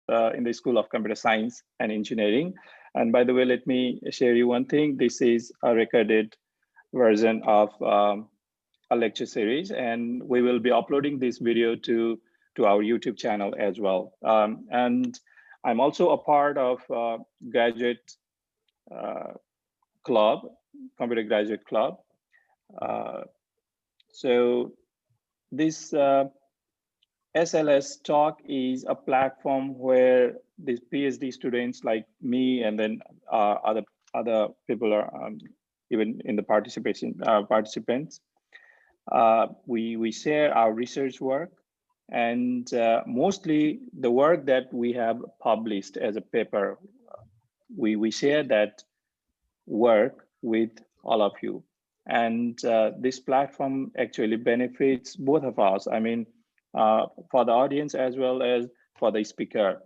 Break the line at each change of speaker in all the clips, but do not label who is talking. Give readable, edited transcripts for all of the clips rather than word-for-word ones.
in the School of Computer Science and Engineering. And by the way, let me share you one thing. This is a recorded version of a lecture series, and we will be uploading this video to our YouTube channel as well. And I'm also a part of graduate club, computer graduate club. So this SLS talk is a platform where these PhD students like me, and then other people are even in the participants. We share our research work, and mostly the work that we have published as a paper. We share that work with all of you, and this platform actually benefits both of us. I mean, for the audience as well as for the speaker.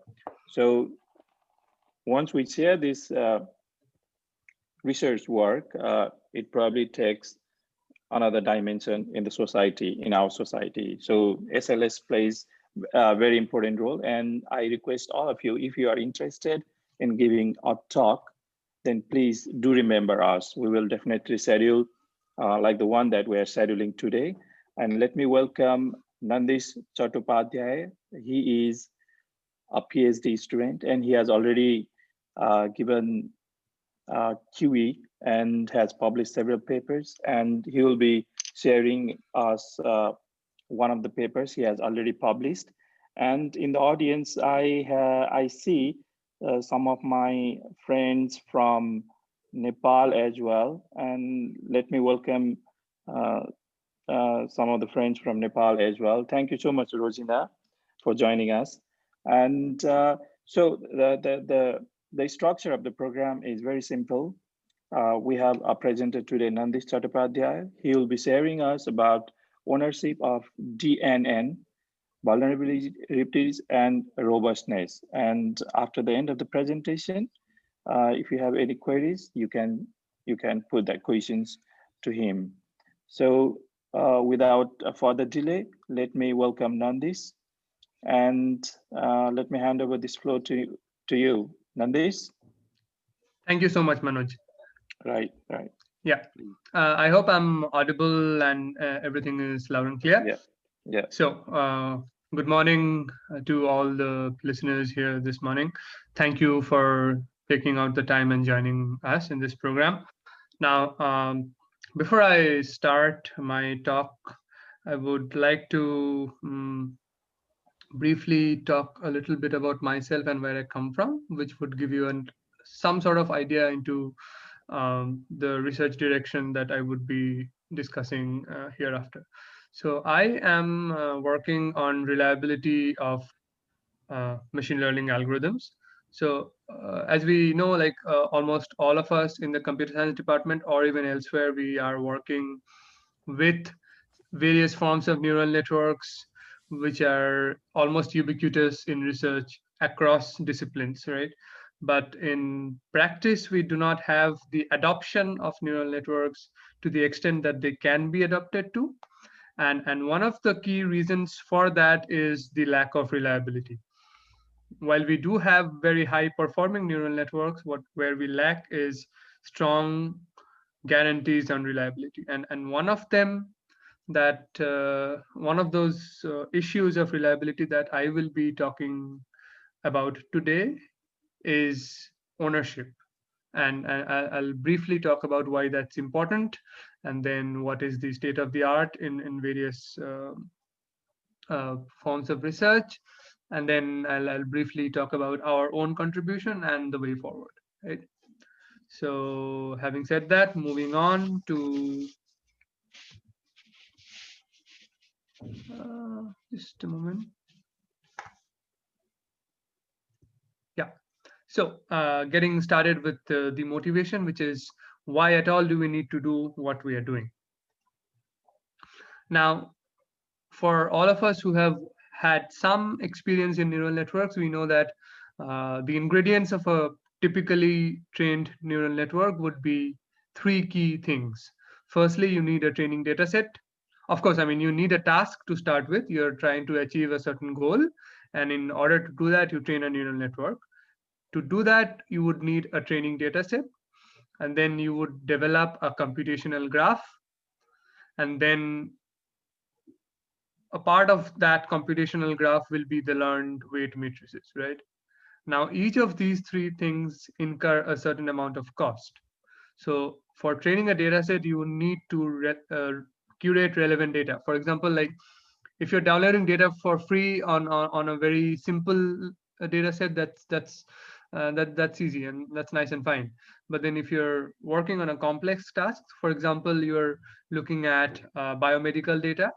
So once we share this research work, it probably takes another dimension in the society, in our society. So SLS plays a very important role, and I request all of you, if you are interested in giving a talk, then please do remember us. We will definitely schedule like the one that we are scheduling today. And let me welcome Nandish Chattopadhyay. He is a PhD student, and he has already given QE and has published several papers, and he will be sharing us one of the papers he has already published. And in the audience, I see some of my friends from Nepal as well, and let me welcome some of the friends from Nepal as well. Thank you so much, Rosina, for joining us. And so the structure of the program is very simple. We have a presenter today, Nandish Chattopadhyay. He will be sharing us about ownership of DNN, vulnerabilities, and robustness. And after the end of the presentation, if you have any queries, you can put that questions to him. So without further delay, let me welcome Nandish, and let me hand over this floor to you, Nandish.
Thank you so much, Manoj.
Right.
Yeah, I hope I'm audible and everything is loud and clear.
Yeah.
So good morning to all the listeners here this morning. Thank you for taking out the time and joining us in this program. Now, before I start my talk, I would like to briefly talk a little bit about myself and where I come from, which would give you some sort of idea into the research direction that I would be discussing hereafter. So I am working on reliability of machine learning algorithms. So as we know, like almost all of us in the computer science department or even elsewhere, we are working with various forms of neural networks, which are almost ubiquitous in research across disciplines, right? But in practice, we do not have the adoption of neural networks to the extent that they can be adopted to. And one of the key reasons for that is the lack of reliability. While we do have very high performing neural networks, where we lack is strong guarantees on reliability. And one of them that one of those issues of reliability that I will be talking about today is ownership. And I'll briefly talk about why that's important, and then what is the state of the art in various forms of research. And then I'll briefly talk about our own contribution and the way forward, right? So having said that, moving on to just a moment. Yeah. So getting started with the motivation, which is why at all do we need to do what we are doing? Now, for all of us who have had some experience in neural networks, we know that the ingredients of a typically trained neural network would be three key things. Firstly, you need a training data set. Of course, I mean, you need a task to start with. You're trying to achieve a certain goal, And in order to do that, you train a neural network. To do that, you would need a training data set, and then you would develop a computational graph, and then a part of that computational graph will be the learned weight matrices, right? Now, each of these three things incur a certain amount of cost. So for training a data set, you need to curate relevant data. For example, like if you're downloading data for free on a very simple data set, that's easy and that's nice and fine. But then if you're working on a complex task, for example, you're looking at biomedical data,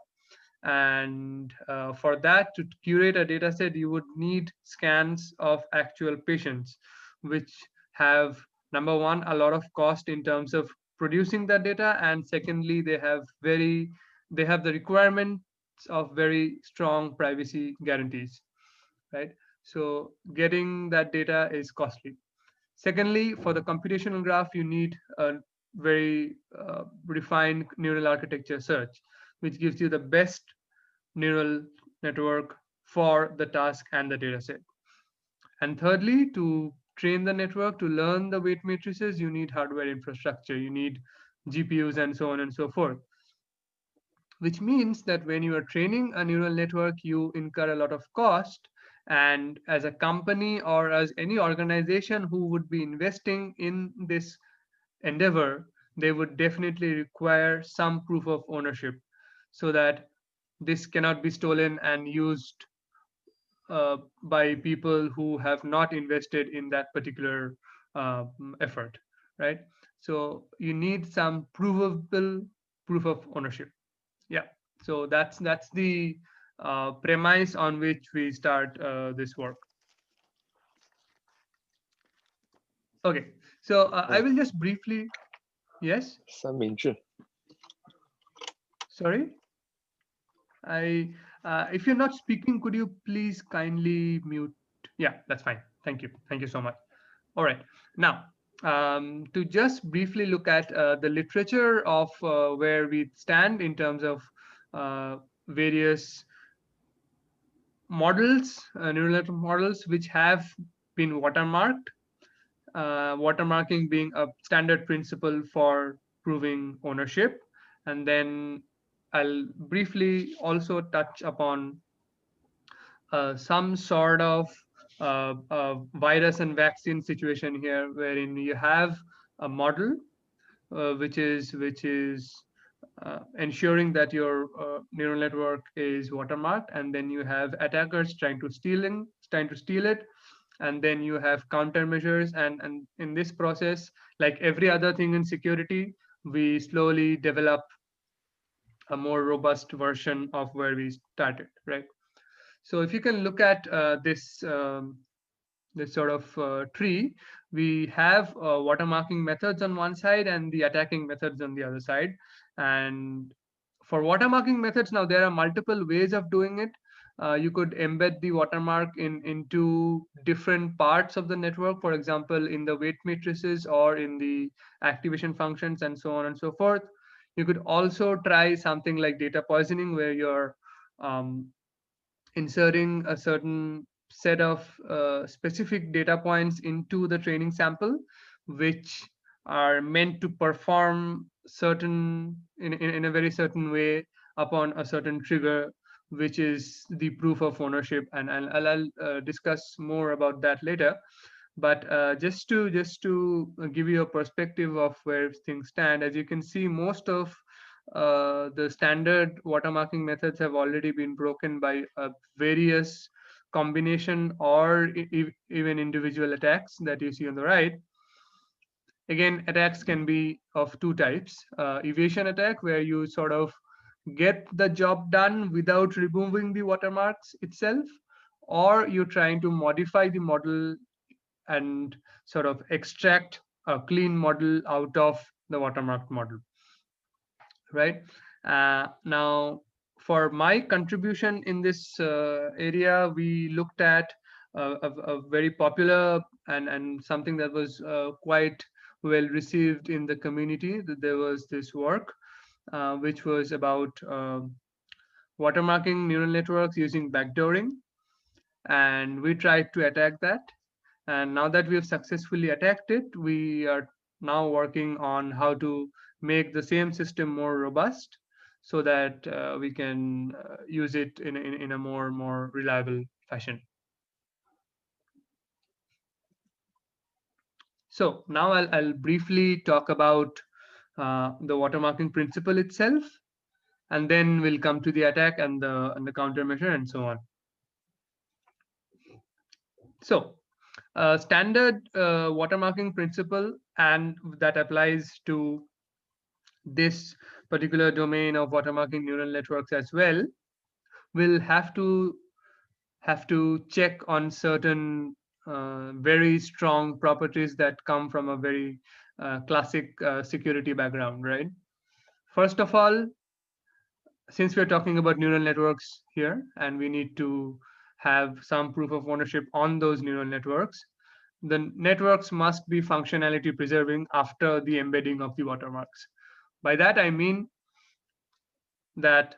and for that, to curate a data set, you would need scans of actual patients, which have, number one, a lot of cost in terms of producing that data, and secondly, they have the requirements of very strong privacy guarantees, right? So getting that data is costly. Secondly, for the computational graph, you need a very refined neural architecture search, which gives you the best neural network for the task and the data set. And thirdly, to train the network to learn the weight matrices, you need hardware infrastructure, you need GPUs and so on and so forth. Which means that when you are training a neural network, you incur a lot of cost. And as a company or as any organization who would be investing in this endeavor, they would definitely require some proof of ownership so that this cannot be stolen and used by people who have not invested in that particular effort, right? So you need some provable proof of ownership. Yeah. So that's the premise on which we start this work. Okay. So I will just briefly. Yes.
Some intro.
Sorry. If you're not speaking, could you please kindly mute? Yeah, that's fine. Thank you. Thank you so much. All right. Now, to just briefly look at the literature of where we stand in terms of various models, neural network models, which have been watermarked, watermarking being a standard principle for proving ownership. And then I'll briefly also touch upon some sort of virus and vaccine situation here, wherein you have a model which is ensuring that your neural network is watermarked, and then you have attackers trying to steal it, and then you have countermeasures, and in this process, like every other thing in security, we slowly develop a more robust version of where we started, right? So if you can look at this sort of tree, we have watermarking methods on one side and the attacking methods on the other side. And for watermarking methods, now there are multiple ways of doing it. You could embed the watermark into different parts of the network, for example, in the weight matrices or in the activation functions and so on and so forth. You could also try something like data poisoning, where you're inserting a certain set of specific data points into the training sample, which are meant to perform certain in a very certain way upon a certain trigger, which is the proof of ownership. And I'll discuss more about that later. But just to give you a perspective of where things stand, as you can see, most of the standard watermarking methods have already been broken by various combination or even individual attacks that you see on the right. Again, attacks can be of two types: evasion attack, where you sort of get the job done without removing the watermarks itself, or you're trying to modify the model and sort of extract a clean model out of the watermarked model, right? Now, for my contribution in this area, we looked at a very popular and something that was quite well received in the community. That there was this work which was about watermarking neural networks using backdooring. and we tried to attack that. And now that we have successfully attacked it, we are now working on how to make the same system more robust so that we can use it in a more reliable fashion. So now I'll briefly talk about the watermarking principle itself, and then we'll come to the attack and the countermeasure and so on. So standard watermarking principle, and that applies to this particular domain of watermarking neural networks as well, will have to check on certain very strong properties that come from a very classic security background, right? First of all, since we're talking about neural networks here, and we need to have some proof of ownership on those neural networks, the networks must be functionality preserving after the embedding of the watermarks. By that, I mean that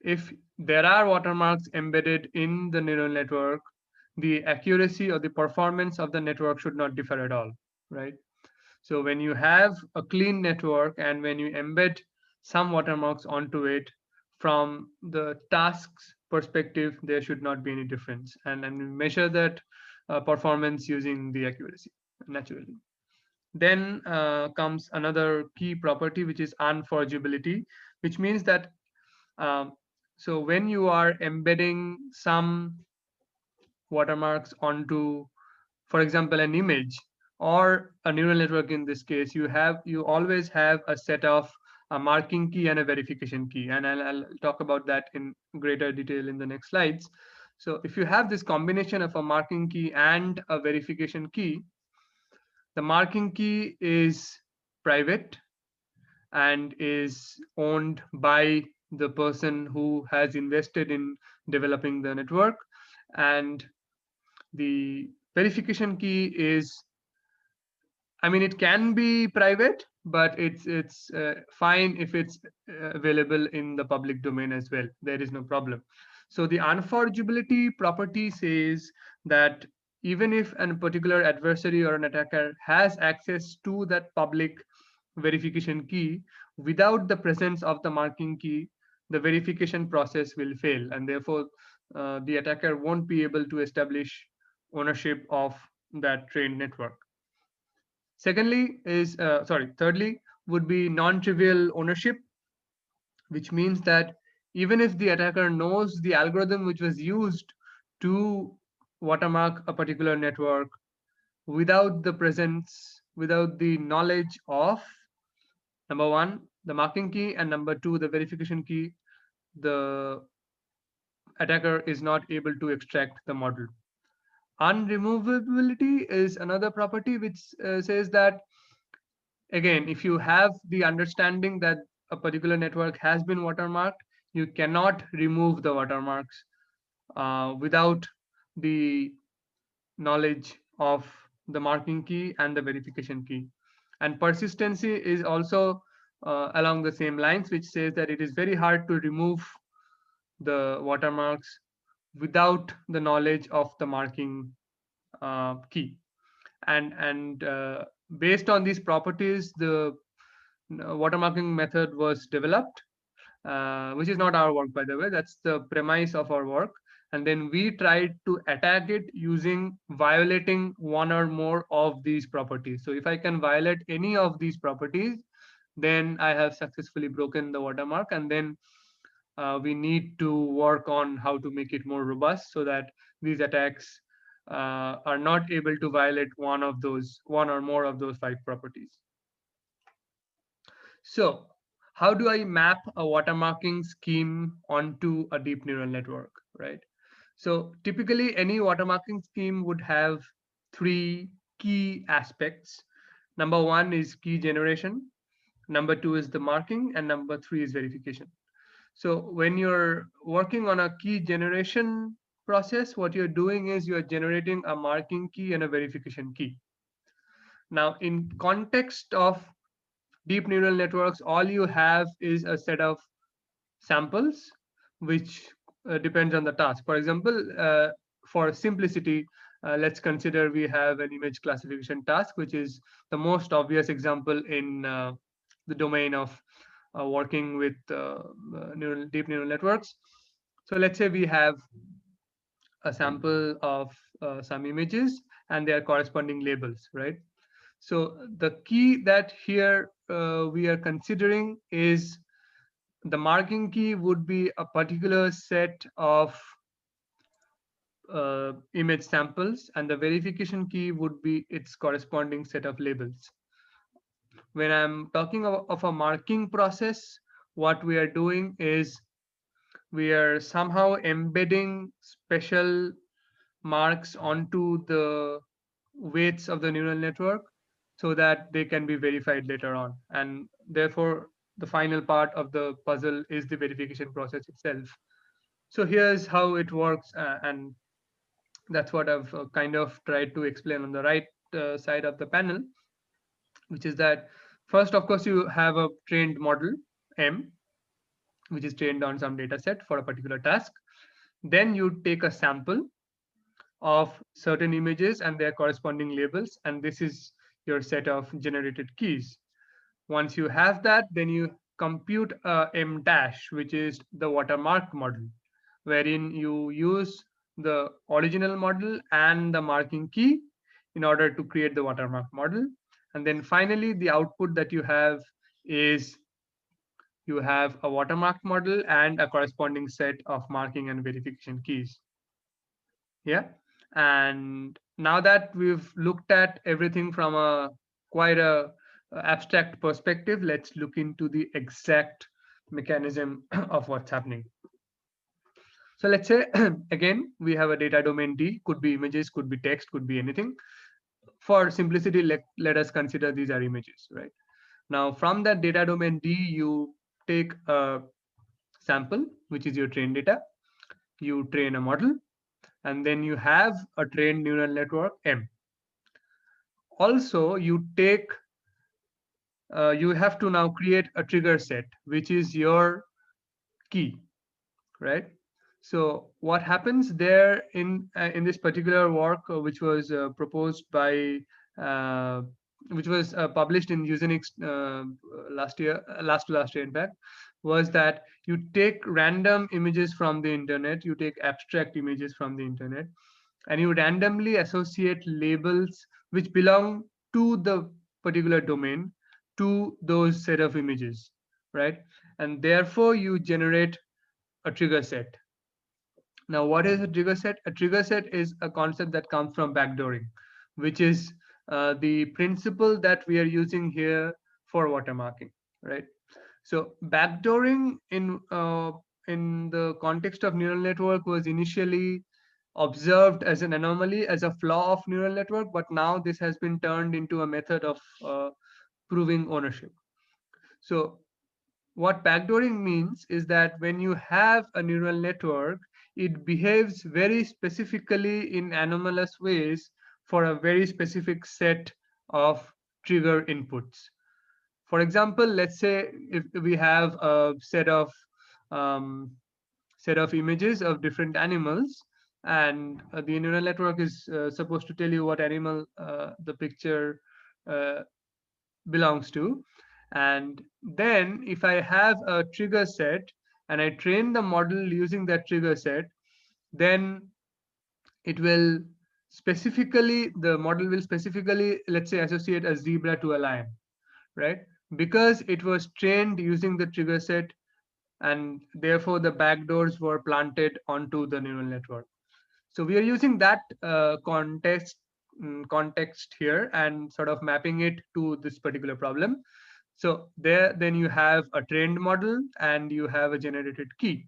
if there are watermarks embedded in the neural network, the accuracy or the performance of the network should not differ at all, right? So when you have a clean network and when you embed some watermarks onto it, from the task's perspective, there should not be any difference. And we measure that performance using the accuracy naturally. Then comes another key property, which is unforgeability, which means that so when you are embedding some watermarks onto, for example, an image or a neural network in this case, you always have a set of a marking key and a verification key, and I'll talk about that in greater detail in the next slides. So if you have this combination of a marking key and a verification key, the marking key is private and is owned by the person who has invested in developing the network, and the verification key is, I mean, it can be private, but it's fine if it's available in the public domain as well. There is no problem. So the unforgeability property says that even if a particular adversary or an attacker has access to that public verification key, without the presence of the marking key, the verification process will fail, and therefore the attacker won't be able to establish ownership of that trained network. Thirdly would be non-trivial ownership, which means that even if the attacker knows the algorithm which was used to watermark a particular network, without the knowledge of, number one, the marking key, and number two, the verification key, the attacker is not able to extract the model. Unremovability is another property which says that, again, if you have the understanding that a particular network has been watermarked, you cannot remove the watermarks without the knowledge of the marking key and the verification key. And persistency is also along the same lines, which says that it is very hard to remove the watermarks without the knowledge of the marking key. And based on these properties, the watermarking method was developed, which is not our work, by the way. That's the premise of our work. And then we tried to attack it using violating one or more of these properties. So if I can violate any of these properties, then I have successfully broken the watermark. And then we need to work on how to make it more robust so that these attacks are not able to violate one or more of those 5 properties. So how do I map a watermarking scheme onto a deep neural network, right? So typically any watermarking scheme would have 3 key aspects. Number 1 is key generation, number 2 is the marking, and number 3 is verification. So when you're working on a key generation process, what you're doing is you're generating a marking key and a verification key. Now, in context of deep neural networks, all you have is a set of samples, which depends on the task. For example, for simplicity, let's consider we have an image classification task, which is the most obvious example in the domain of working with deep neural networks. So let's say we have a sample of some images and their corresponding labels, right? So the key that here we are considering is the marking key would be a particular set of image samples, and the verification key would be its corresponding set of labels. When I'm talking of a marking process, what we are doing is we are somehow embedding special marks onto the weights of the neural network so that they can be verified later on. And therefore, the final part of the puzzle is the verification process itself. So here's how it works, and that's what I've kind of tried to explain on the right side of the panel, which is that first, of course, you have a trained model M, which is trained on some data set for a particular task. Then you take a sample of certain images and their corresponding labels, and this is your set of generated keys. Once you have that, then you compute M dash, which is the watermark model, wherein you use the original model and the marking key in order to create the watermark model. And then finally, the output that you have is you have a watermark model and a corresponding set of marking and verification keys. Yeah. And now that we've looked at everything from a quite a abstract perspective, let's look into the exact mechanism of what's happening. So let's say, again, we have a data domain D, could be images, could be text, could be anything. For simplicity, let us consider these are images, right? Now, from that data domain D, you take a sample, which is your trained data. You train a model, and then you have a trained neural network M. Also, you take, you have to now create a trigger set, which is your key, right? So what happens there in this particular work, which was proposed by, which was published in Usenix last year, last to last year, in fact, was that you take random images from the internet, you take abstract images from the internet, and you randomly associate labels which belong to the particular domain to those set of images, right? And therefore you generate a trigger set. Now, what is a trigger set? A trigger set is a concept that comes from backdooring, which is the principle that we are using here for watermarking, right? So backdooring in the context of neural network was initially observed as an anomaly, as a flaw of neural network, but now this has been turned into a method of proving ownership. So what backdooring means is that when you have a neural network, it behaves very specifically in anomalous ways for a very specific set of trigger inputs. For example, let's say if we have a set of images of different animals, and the neural network is supposed to tell you what animal the picture belongs to. And then if I have a trigger set and I train the model using that trigger set, then it will specifically, the model will specifically, let's say, associate a zebra to a lion, right? Because it was trained using the trigger set, and therefore the backdoors were planted onto the neural network. So we are using that context here and sort of mapping it to this particular problem. So there, then you have a trained model and you have a generated key,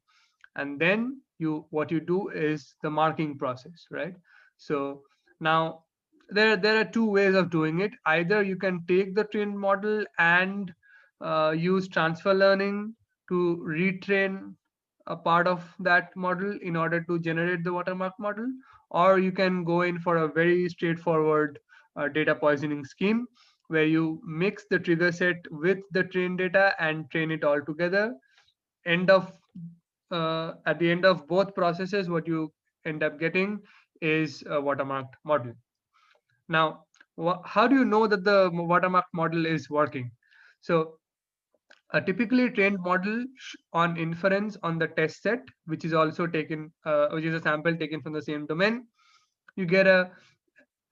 and then what you do is the marking process, right? So now there are two ways of doing it. Either you can take the trained model and use transfer learning to retrain a part of that model in order to generate the watermark model, or you can go in for a very straightforward data poisoning scheme where you mix the trigger set with the trained data and train it all together. At the end of both processes, what you end up getting is a watermarked model. Now, how do you know that the watermark model is working? So a typically trained model on inference on the test set, which is also taken, which is a sample taken from the same domain, you get a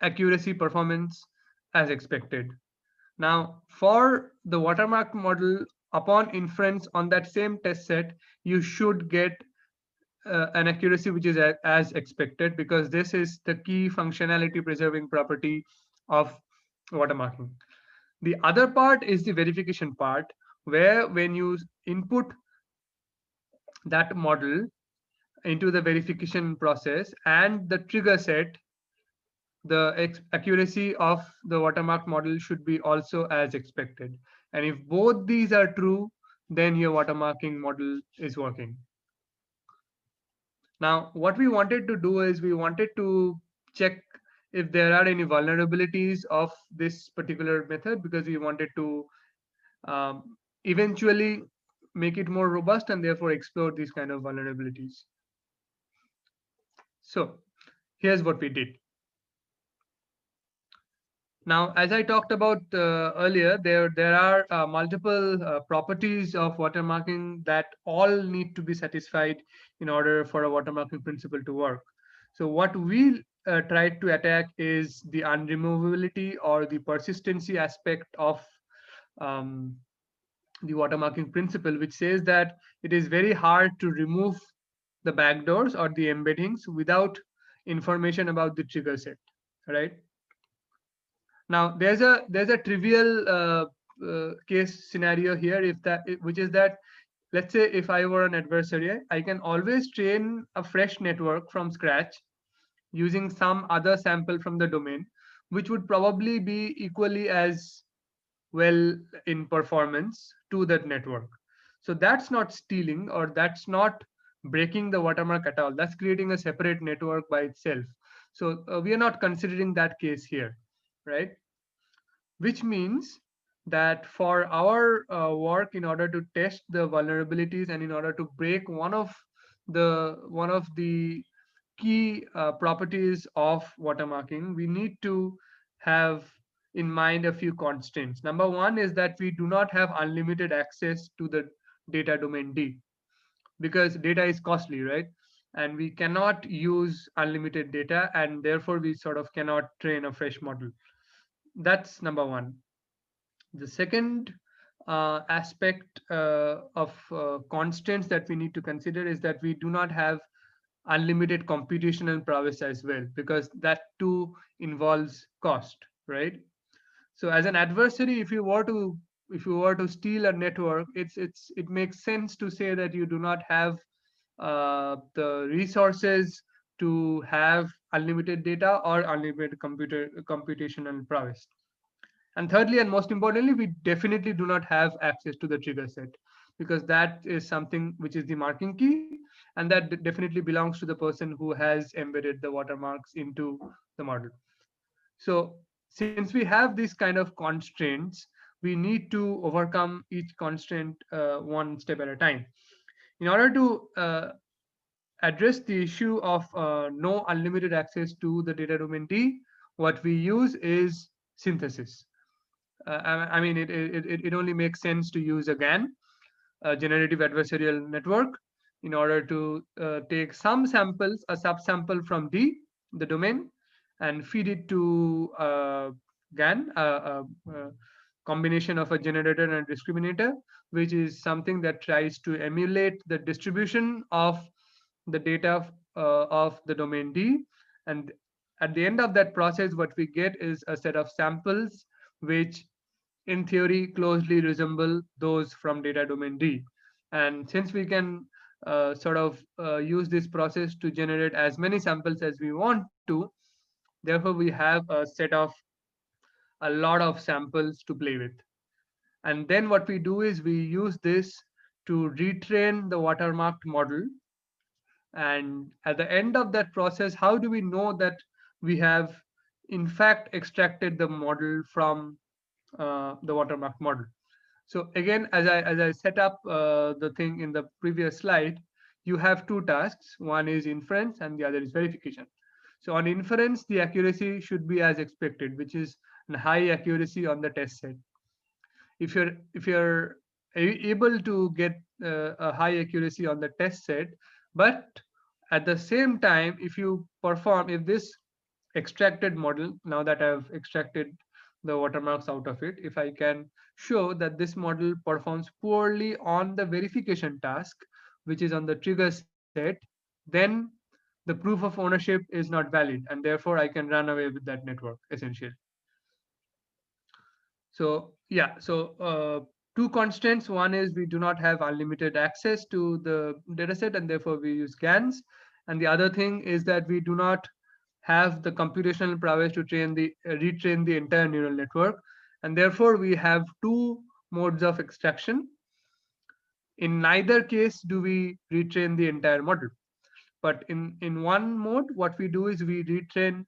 accuracy performance as expected. Now, for the watermark model, upon inference on that same test set, you should get an accuracy which is as expected, because this is the key functionality preserving property of watermarking. The other part is the verification part, where when you input that model into the verification process and the trigger set, the accuracy of the watermark model should be also as expected. And if both these are true, then your watermarking model is working. Now, what we wanted to do is we wanted to check if there are any vulnerabilities of this particular method, because we wanted to eventually make it more robust and therefore explore these kind of vulnerabilities. So here's what we did. Now, as I talked about earlier, there are multiple properties of watermarking that all need to be satisfied in order for a watermarking principle to work. So what we tried to attack is the unremovability or the persistency aspect of the watermarking principle, which says that it is very hard to remove the backdoors or the embeddings without information about the trigger set, right? Now, there's a trivial case scenario here, which is that, let's say if I were an adversary, I can always train a fresh network from scratch using some other sample from the domain, which would probably be equally as well in performance to that network. So that's not stealing, or that's not breaking the watermark at all. That's creating a separate network by itself. So we are not considering that case here, right? Which means that for our work, in order to test the vulnerabilities and in order to break one of the key properties of watermarking, we need to have in mind a few constraints. Number one is that we do not have unlimited access to the data domain D, because data is costly, right? And we cannot use unlimited data, and therefore we sort of cannot train a fresh model. That's number one. The second aspect of constraints that we need to consider is that we do not have unlimited computational prowess as well, because that too involves cost, right? So as an adversary, if you were to steal a network, it makes sense to say that you do not have the resources to have unlimited data or unlimited computational prowess. And thirdly, and most importantly, we definitely do not have access to the trigger set, because that is something which is the marking key, and that definitely belongs to the person who has embedded the watermarks into the model. So since we have these kind of constraints, we need to overcome each constraint one step at a time. In order to address the issue of no unlimited access to the data domain D, what we use is synthesis. I mean, it only makes sense to use a GAN, a generative adversarial network, in order to take some samples, a subsample from D, the domain, and feed it to GAN, a combination of a generator and a discriminator, which is something that tries to emulate the distribution of the data of the domain D. And at the end of that process, what we get is a set of samples which in theory closely resemble those from data domain D. And since we can sort of use this process to generate as many samples as we want to, therefore we have a set of a lot of samples to play with. And then what we do is we use this to retrain the watermarked model. And at the end of that process, how do we know that we have in fact extracted the model from the watermark model? So again, as I set up the thing in the previous slide, you have two tasks. One is inference and the other is verification. So on inference, the accuracy should be as expected, which is a high accuracy on the test set. If you're able to get a high accuracy on the test set, but at the same time, if this extracted model, now that I've extracted the watermarks out of it, if I can show that this model performs poorly on the verification task, which is on the trigger set, then the proof of ownership is not valid, and therefore I can run away with that network essentially. So yeah, so two constraints. One is we do not have unlimited access to the dataset, and therefore we use GANs. And the other thing is that we do not have the computational prowess to retrain the entire neural network, and therefore we have two modes of extraction. In neither case do we retrain the entire model, but in one mode, what we do is we retrain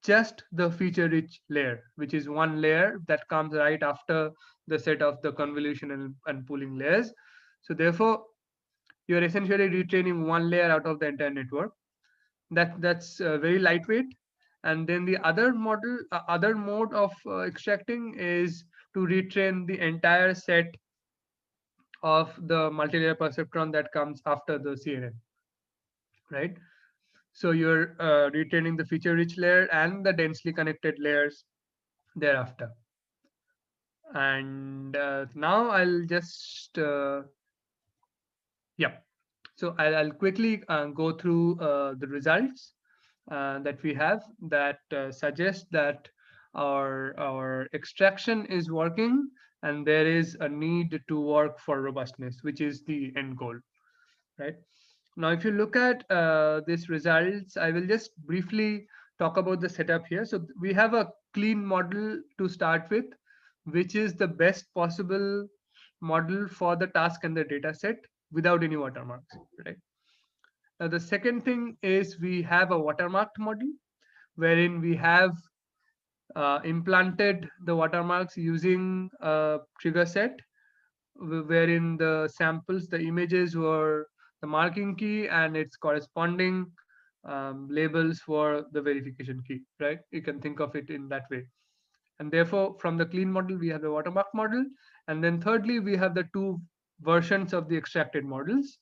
just the feature rich layer, which is one layer that comes right after the set of the convolution and pooling layers. So therefore, you're essentially retraining one layer out of the entire network. That's very lightweight. And then the other mode of extracting is to retrain the entire set of the multilayer perceptron that comes after the CNN, right? So you're retaining the feature rich layer and the densely connected layers thereafter. And now I'll just, yeah. So I'll quickly go through the results that we have that suggest that our extraction is working, and there is a need to work for robustness, which is the end goal, right? Now, if you look at these results, I will just briefly talk about the setup here. So we have a clean model to start with, which is the best possible model for the task and the data set without any watermarks, right? Now, the second thing is we have a watermarked model wherein we have implanted the watermarks using a trigger set wherein the samples, the images were the marking key and its corresponding labels for the verification key, right? You can think of it in that way. And therefore, from the clean model, we have the watermark model. And then thirdly, we have the two versions of the extracted models,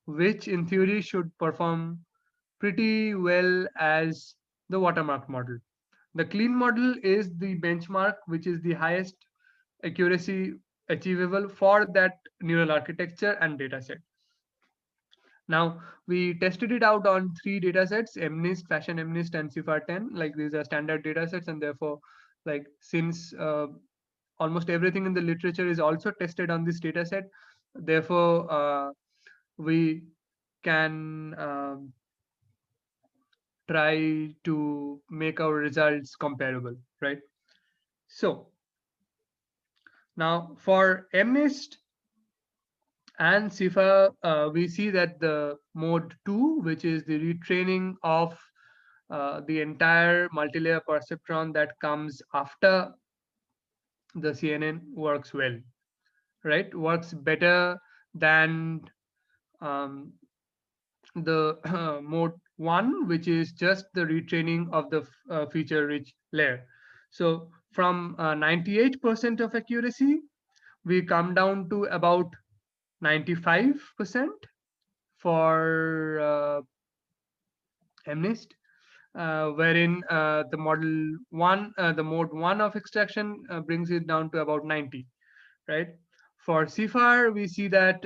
which in theory should perform pretty well as the watermark model. The clean model is the benchmark, which is the highest accuracy achievable for that neural architecture and dataset. Now, we tested it out on 3 datasets: MNIST, Fashion MNIST, and CIFAR10. Like, these are standard datasets, and therefore, like, since almost everything in the literature is also tested on this dataset, therefore, we can try to make our results comparable, right? So now for MNIST and CIFAR, we see that the mode 2, which is the retraining of the entire multilayer perceptron that comes after the CNN, works well, right? Works better than the mode 1, which is just the retraining of the feature rich layer. So from 98% of accuracy, we come down to about 95% for MNIST, wherein the mode 1 of extraction brings it down to about 90, right? For CIFAR, we see that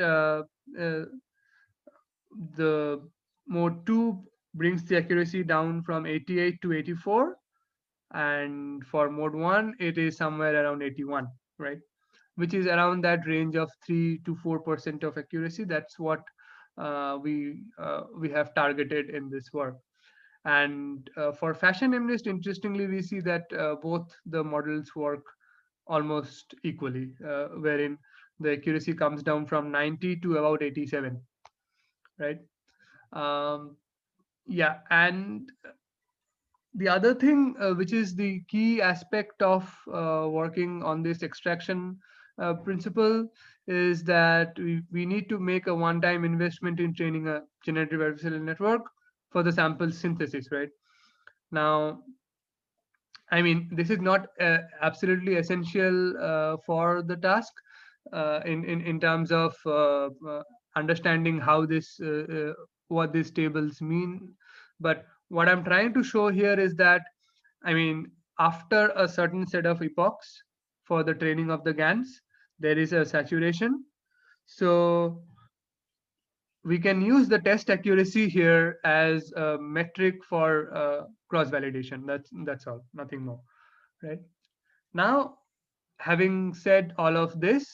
the mode 2 brings the accuracy down from 88 to 84, and for mode 1 it is somewhere around 81, right? Which is around that range of 3 to 4% of accuracy. That's what we have targeted in this work. And for Fashion MNIST, interestingly, we see that both the models work almost equally, wherein the accuracy comes down from 90 to about 87, right? Yeah, and the other thing, which is the key aspect of working on this extraction principle, is that we need to make a one-time investment in training a generative adversarial network for the sample synthesis, right? Now, I mean, this is not absolutely essential for the task in terms of understanding how this what these tables mean. But what I'm trying to show here is that, I mean, after a certain set of epochs for the training of the GANs, there is a saturation. So we can use the test accuracy here as a metric for cross validation. That's all, nothing more, right? Now, having said all of this,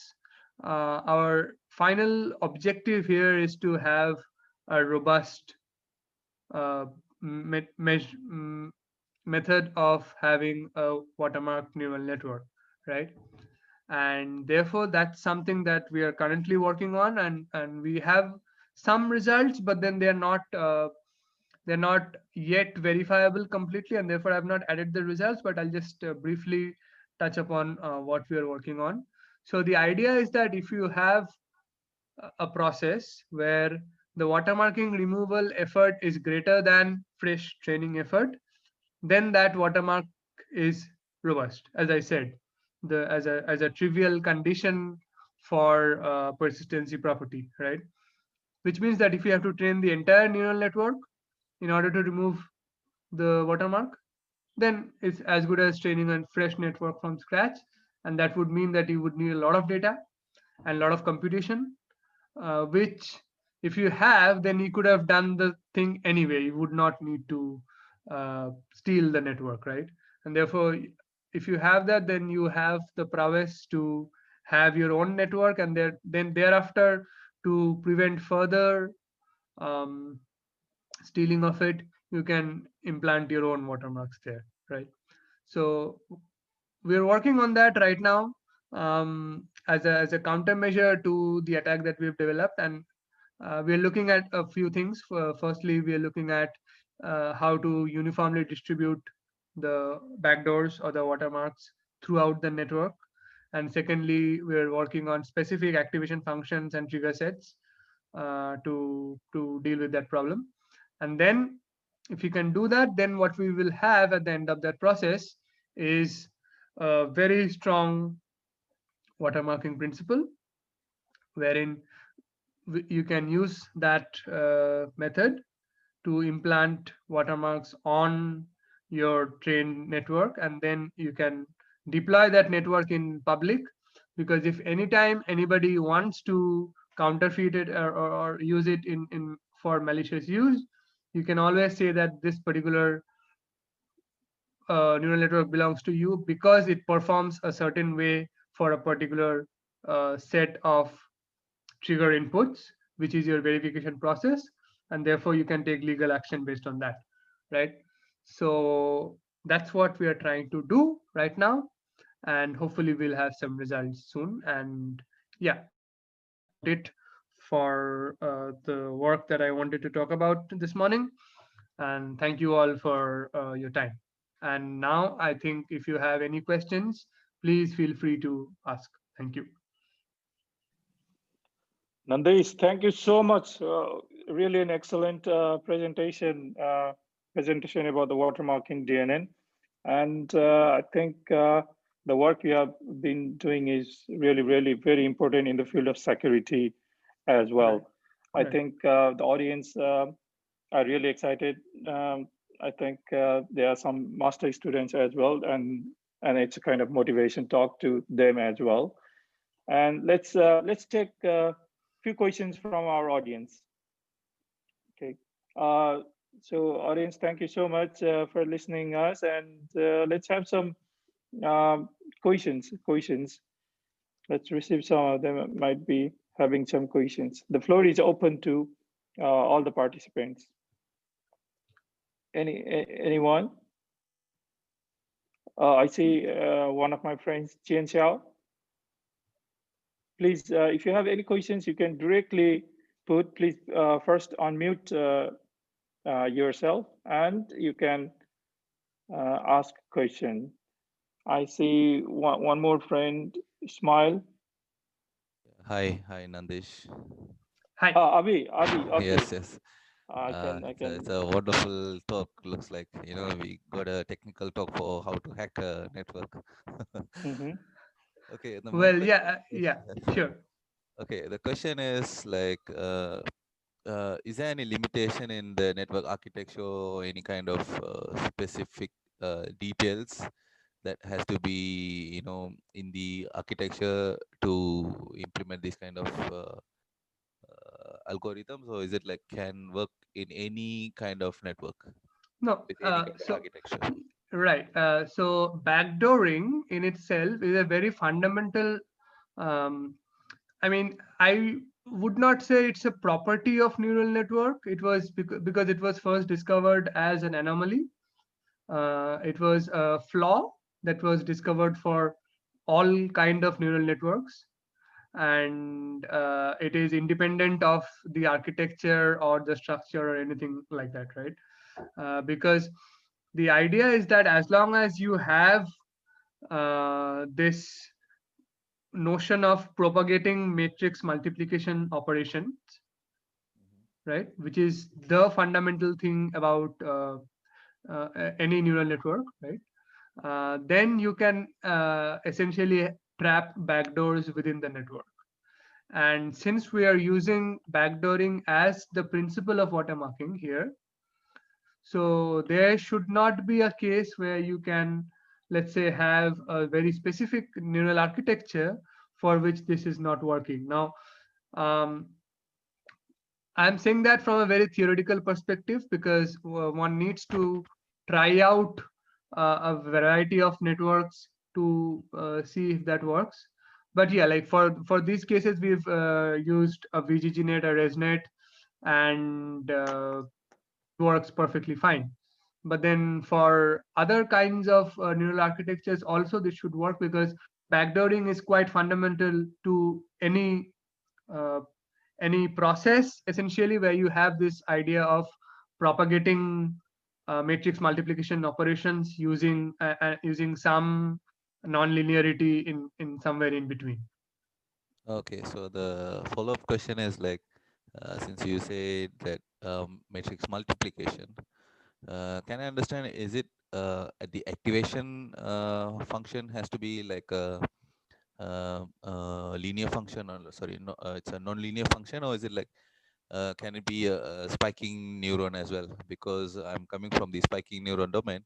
our final objective here is to have a robust method of having a watermark neural network, right? And therefore, that's something that we are currently working on, and we have some results, but then they're not yet verifiable completely, and therefore I've not added the results, but I'll just briefly touch upon what we are working on. So the idea is that if you have a process where the watermarking removal effort is greater than fresh training effort, then that watermark is robust, as I said, as a trivial condition for persistency property, right? Which means that if you have to train the entire neural network in order to remove the watermark, then it's as good as training a fresh network from scratch. And that would mean that you would need a lot of data and a lot of computation, which if you have, then you could have done the thing anyway. You would not need to steal the network, right? And therefore, if you have that, then you have the prowess to have your own network, and then thereafter, to prevent further stealing of it, you can implant your own watermarks there, right? So we're working on that right now as a countermeasure to the attack that we've developed, and we're looking at a few things. Firstly, we are looking at how to uniformly distribute the backdoors or the watermarks throughout the network. And secondly, we're working on specific activation functions and trigger sets to deal with that problem. And then if you can do that, then what we will have at the end of that process is a very strong watermarking principle, wherein you can use that method to implant watermarks on your trained network, and then you can deploy that network in public. Because if anytime anybody wants to counterfeit it or use it in for malicious use, you can always say that this particular neural network belongs to you because it performs a certain way for a particular set of trigger inputs, which is your verification process, and therefore you can take legal action based on that, right? So that's what we are trying to do right now, and hopefully we'll have some results soon. And yeah, that's about it for the work that I wanted to talk about this morning. And thank you all for your time. And now I think if you have any questions, please feel free to ask. Thank you.
Nandish, thank you so much. Really an excellent presentation about the watermarking DNN. And I think the work you have been doing is really, really very important in the field of security as well. Right. I think the audience are really excited. I think there are some master students as well, and it's a kind of motivation talk to them as well. And let's take a few questions from our audience. Okay. So audience, thank you so much for listening us, and let's have some questions. Let's receive some of them. Might be having some questions. The floor is open to all the participants. Anyone? I see one of my friends, Jian Xiao. Please, if you have any questions, you can directly put. Please first unmute yourself, and you can ask a question. I see one more friend, Smile.
Hi, Nandish.
Hi.
Avi. Okay.
Yes. It's a wonderful talk. Looks like, we got a technical talk for how to hack a network.
Mhm.
Okay, my
Well,
question.
yeah, sure.
Okay, the question is like, is there any limitation in the network architecture or any kind of specific details that has to be, in the architecture to implement this kind of algorithms, or is it like can work in any kind of network
No,
with any kind of architecture?
right. So backdooring in itself is a very fundamental. Um, I mean, I would not say it's a property of neural network. It was because it was first discovered as an anomaly. It was a flaw that was discovered for all kind of neural networks, and it is independent of the architecture or the structure or anything like that, right? Because the idea is that as long as you have this notion of propagating matrix multiplication operations, right, which is the fundamental thing about any neural network, right, then you can essentially trap backdoors within the network. And since we are using backdooring as the principle of watermarking here, so there should not be a case where you can, let's say, have a very specific neural architecture for which this is not working. Now, um, I'm saying that from a very theoretical perspective because one needs to try out a variety of networks to see if that works. But yeah, like for these cases, we've used a VGGNet, a ResNet, and works perfectly fine. But then for other kinds of neural architectures, also this should work because backdooring is quite fundamental to uh, any process essentially where you have this idea of propagating matrix multiplication operations using some non-linearity in somewhere in between.
Okay, so the follow-up question is like, since you say that matrix multiplication, can I understand, is it at the activation function has to be like a linear function, or sorry, no, it's a non-linear function, or is it like can it be a spiking neuron as well? Because I'm coming from the spiking neuron domain.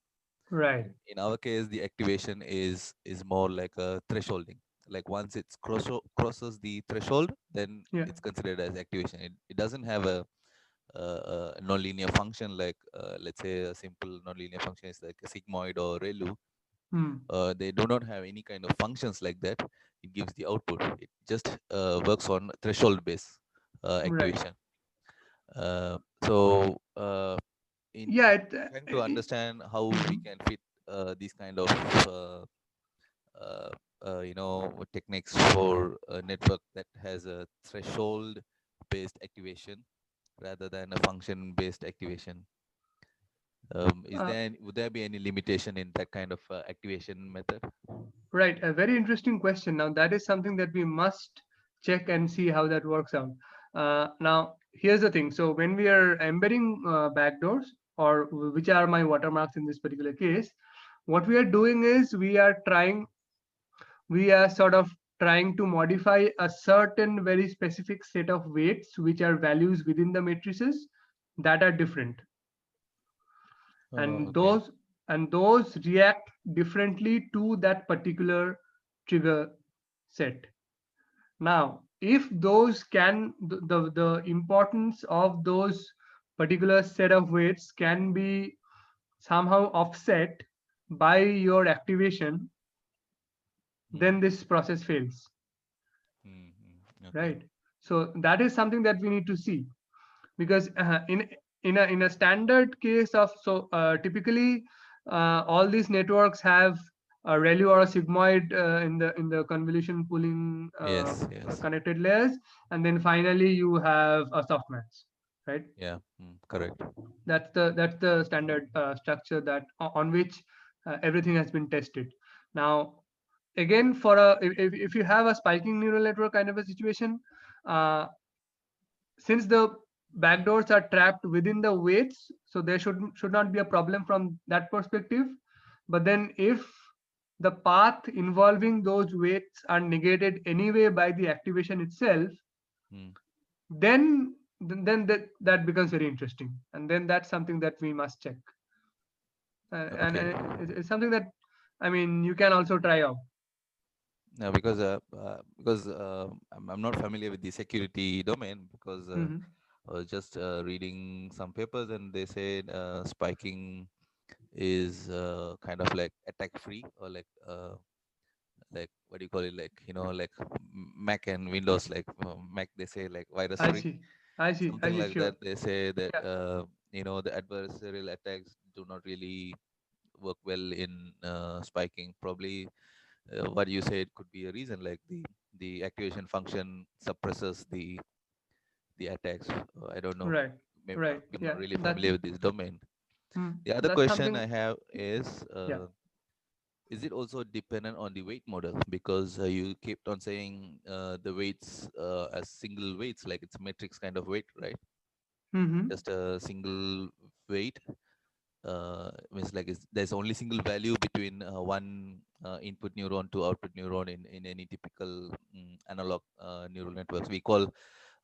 Right.
In our case, the activation is more like a thresholding. Like once it's crosses the threshold, then
Yeah.
it's considered as activation. It doesn't have a nonlinear function like let's say a simple nonlinear function is like a sigmoid or ReLU.
Hmm.
They do not have any kind of functions like that. It gives the output. It just works on threshold based
Right.
activation. So
Yeah.
in trying to understand how we
Mhm.
can fit these kind of uh, uh, techniques for a network that has a threshold based activation rather than a function based activation.
Uh,
Would there be any limitation in that kind of activation method?
right. A very interesting question. Now, that is something that we must check and see how that works out. Now, here's the thing. So, when we are embedding backdoors, or which are my watermarks in this particular case, what we are doing is we are sort of trying to modify a certain very specific set of weights, which are values within the matrices that are different.
Oh,
and
okay.
those and those react differently to that particular trigger set. Now if those can the importance of those particular set of weights can be somehow offset by your activation, then
Mm-hmm.
this process fails,
Mm-hmm. Okay.
right? So that is something that we need to see, because in a standard case of, so typically all these networks have a ReLU or a sigmoid in the convolution pooling
Yes, yes.
connected layers, and then finally you have a softmax, right?
Yeah, correct.
That's the standard structure that on which everything has been tested. Now again, for if you have a spiking neural network kind of a situation, uh, since the backdoors are trapped within the weights, so there should not be a problem from that perspective. But then if the path involving those weights are negated anyway by the activation itself, then that becomes very interesting, and then that's something that we must check. And
Okay.
it's something that, I mean, you can also try out.
No, because I'm not familiar with the security domain, because I was just reading some papers and they said spiking is kind of like attack free, or like what do you call it, like, like Mac and Windows, like Mac they say like virus
I
free,
see. I
something
see.
like
Sure.
that. They say that
Yeah.
the adversarial attacks do not really work well in spiking. Probably what you said could be a reason, like the activation function suppresses the attacks. I don't know.
Right.
Maybe
Right.
I'm not
Yeah.
really familiar with this domain. The other
That's
question
something.
I have
Yeah.
is it also dependent on the weight model? Because you kept on saying the weights as single weights, like it's a matrix kind of weight, right? Just a single weight means like there's only single value between one input neuron to output neuron in any typical analog neural networks. We call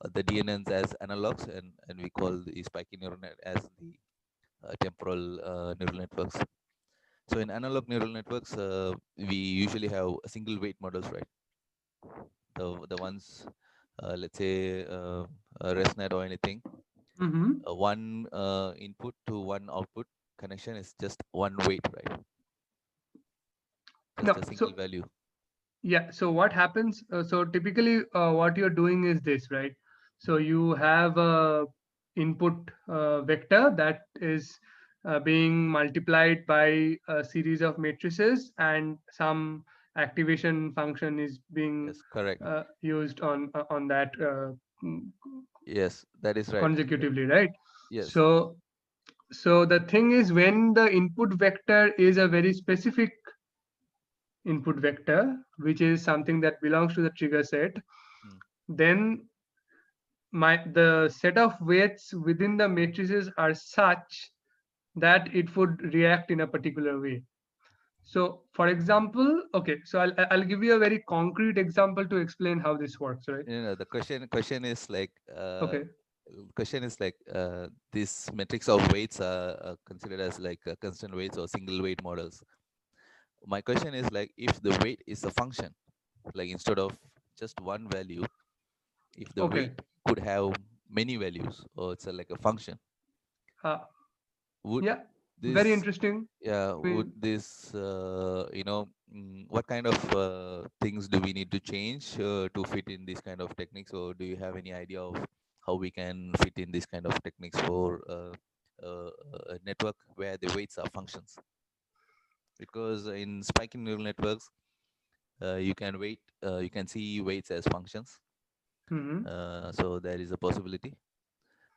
the DNNs as analogs, and we call the spiky neural net as the temporal neural networks. So in analog neural networks, we usually have single weight models, right? The ones, let's say, ResNet or anything, one input to one output connection is just one weight, right? Just
No.
a single
So
value.
yeah. So what happens? So typically, what you're doing is this, right? So you have a input vector that is being multiplied by a series of matrices, and some activation function is being
Yes, correct.
used on that mm,
Yes, that is right.
consecutively, right?
Yes,
So the thing is, when the input vector is a very specific input vector, which is something that belongs to the trigger set,
mm,
then the set of weights within the matrices are such that it would react in a particular way. So for example, okay, so I'll give you a very concrete example to explain how this works, right?
the question is like
Okay.
this matrix of weights are considered as like constant weights or single weight models. My question is like, if the weight is a function, like instead of just one value, if the weight
Okay.
could have many values, or it's like a function,
uh,
would
yeah, very
this
interesting. I
would
mean,
this what kind of things do we need to change to fit in these kind of techniques, or do you have any idea of how we can fit in this kind of techniques for uh, a network where the weights are functions? Because in spiking neural networks, you can see weights as functions. So there is a possibility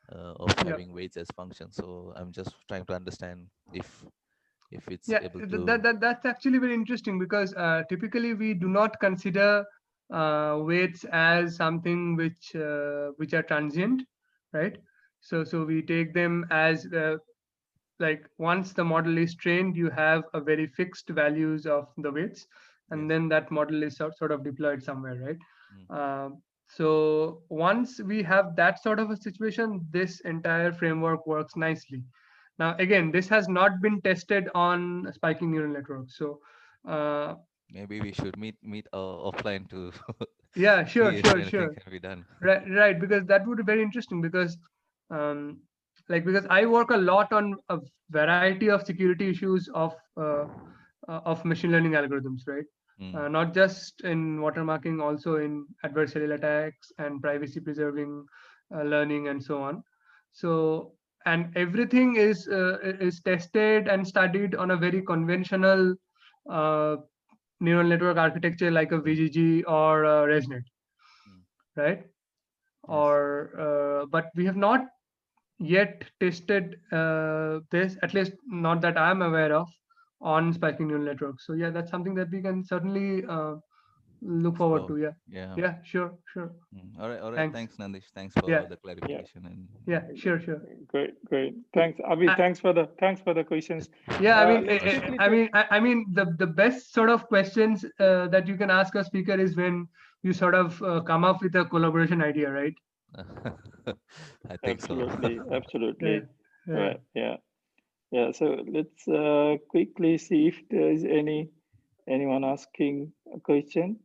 of
yeah.
having weights as functions. So I'm just trying to understand if it's
Yeah,
able to.
that's actually very interesting, because typically we do not consider weights as something which are transient, right? So we take them as like, once the model is trained, you have a very fixed values of the weights, and
Yes.
then that model is sort of deployed somewhere, right?
Mm.
So once we have that sort of a situation, this entire framework works nicely. Now, again, this has not been tested on spiking neural networks. So, uh,
Maybe we should meet offline to
yeah,
see
sure,
if
sure,
anything
sure.
can be done.
Right, because that would be very interesting, because, um, because I work a lot on a variety of security issues of machine learning algorithms, right?
Mm.
Not just in watermarking, also in adversarial attacks and privacy preserving learning and so on. So, and everything is tested and studied on a very conventional uh, neural network architecture like a VGG or a ResNet,
Mm.
right?
Yes.
But we have not yet tested this, at least not that I'm aware of, on spiking neural networks. So yeah, that's something that we can certainly look forward
So,
to. Yeah.
yeah.
Yeah. Sure. Sure.
All right.
Thanks.
Thanks, Nandish. Thanks for
Yeah.
the clarification. And
Yeah. Sure. Sure.
Great. Thanks, Abhi.
I-
Thanks for the questions.
Yeah, I mean,
Let's quickly
I mean, the best sort of questions that you can ask a speaker is when you sort of come up with a collaboration idea, right?
I think so.
Absolutely.
Yeah.
Right. Yeah. So let's quickly see if there is anyone asking a question.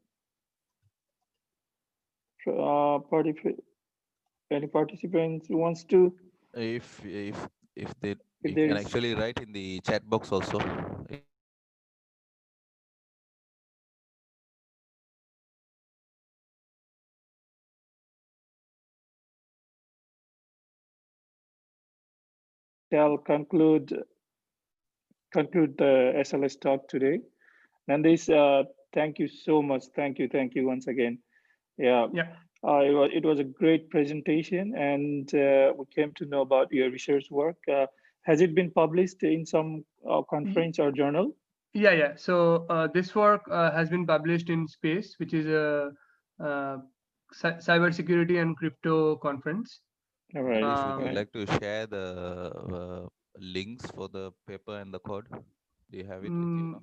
Any participants who wants to?
if they
If
you
there
can
is,
actually write in the chat box also.
shall conclude the SLS talk today. Nandish, thank you so much. Thank you once again. Yeah,
Yeah.
it was a great presentation, and we came to know about your research work. Has it been published in some conference or journal?
Yeah. So this work has been published in Space, which is a cybersecurity and crypto conference.
All right.
Nandish, would you
Right.
like to share the links for the paper and the code? Do you have it with you now?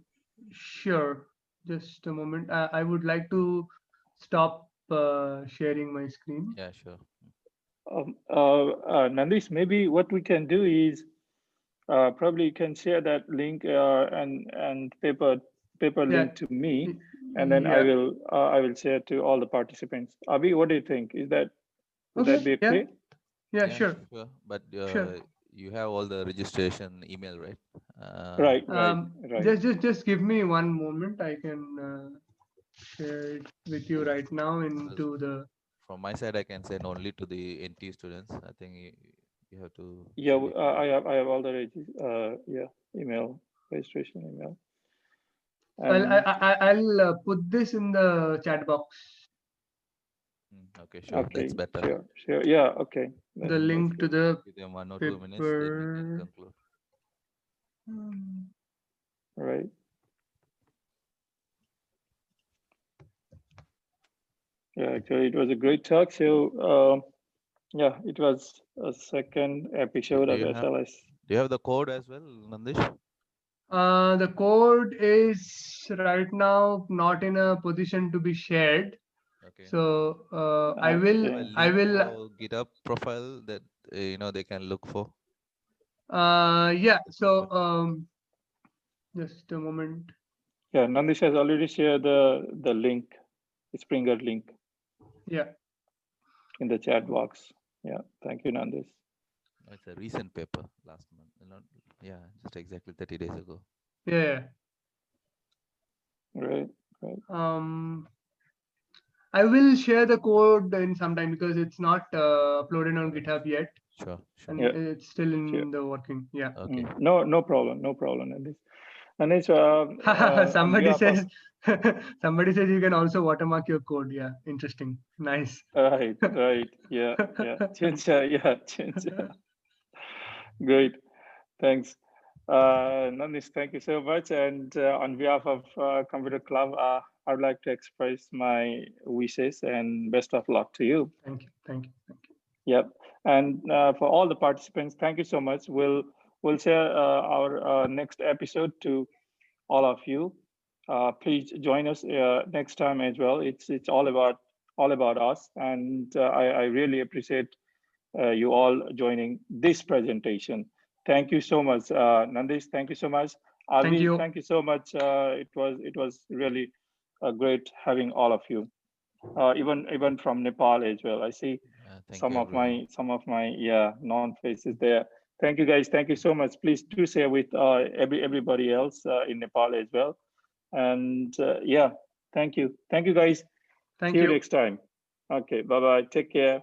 Sure. Just a moment. I would like to stop sharing my screen.
Yeah, sure.
Nandish, maybe what we can do is probably you can share that link and paper
Yeah.
link to me,
y-
and then
Yeah.
I will share to all the participants. Abhi, what do you think? Would that
Okay.
be
Yeah.
okay?
Yeah.
Yeah,
Sure.
sure. But
Sure.
you have all the registration email, right?
Right.
Just give me one moment. I can share it with you right now
Because
into the.
from my side, I can send only to the NT students. I think you have to
Yeah,
send it to the.
I have all the email registration email.
So
And
I'll put this in the chat box.
Okay, sure. That's
okay,
better.
sure. Yeah, okay.
The
That's
link to
good.
the
Give them 1 or 2 minutes, then we can
paper.
conclude.
All right. Yeah, actually, it was a great talk. So, yeah, it was a second episode of SLS.
Do you have the code as well, Nandish?
The code is right now not in a position to be shared.
Okay.
So
Okay.
I will.
For GitHub profile that they can look for.
Yeah. So just a moment.
Yeah, Nandish has already shared the link, the Springer link.
Yeah.
In the chat box. Yeah, thank you, Nandish.
It's a recent paper last month. Yeah, just exactly 30 days ago.
Yeah.
Right.
I will share the code in some time because it's not uploaded on GitHub yet.
Sure.
And
Yeah.
it's still in the working. Yeah.
Okay.
No problem, Nandish. Nandish,
somebody says somebody says you can also watermark your code. Yeah, interesting. Nice.
Right. Yeah. Change. Great. Thanks. Nandish, thank you so much. And on behalf of Computer Club, I would like to express my wishes and best of luck to you.
Thank you.
Yep. And for all the participants, thank you so much. We'll share our next episode to all of you. Please join us next time as well. It's all about us, and I really appreciate you all joining this presentation. Thank you so much, Nandish. Thank you so much, Avi. Thank you so much. It was really great having all of you, even from Nepal as well. I see some of my known faces there. Thank you guys. Thank you so much. Please do share with everybody else in Nepal as well. And yeah, thank you guys. See you next time. Okay, bye bye. Take care.